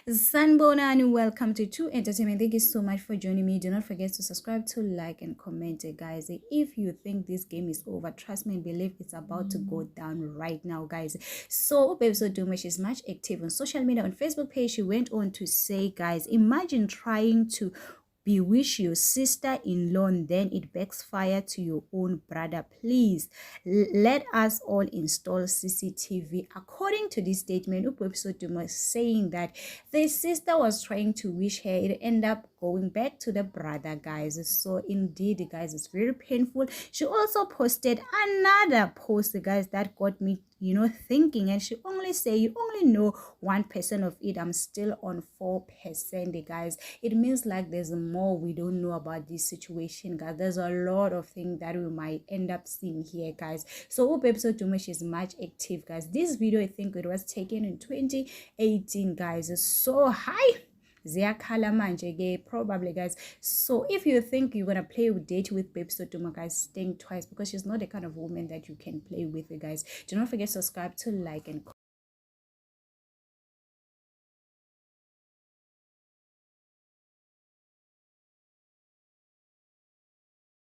Sanbona and welcome to True Entertainment. Thank you so much for joining me. Do not forget to subscribe, to like and comment, guys. If you think this game is over, trust me and believe it's about to go down right now, guys. So episode Wodumo, she's much active on social media. On Facebook page, she went on to say, guys, imagine trying to bewitch your sister-in-law and then it backfire to your own brother. Please let us all install CCTV. According to this statement, Wodumo is saying that the sister was trying to wish her, it ended up going back to the brother, guys. So indeed, guys, it's very painful. She also posted another post, guys, that got me thinking, and she only say you only know 1% of it. I'm still on 4%, guys. It means like there's more we don't know about this situation, guys. There's a lot of things that we might end up seeing here, guys. So episode Wodumo is much active, guys. This video, I think it was taken in 2018, guys. So hi, ziyakhala manje, probably, guys. So if you think you're gonna play with date with Wodumo, guys, think twice, because she's not the kind of woman that you can play with, guys. Do not forget to subscribe, to like and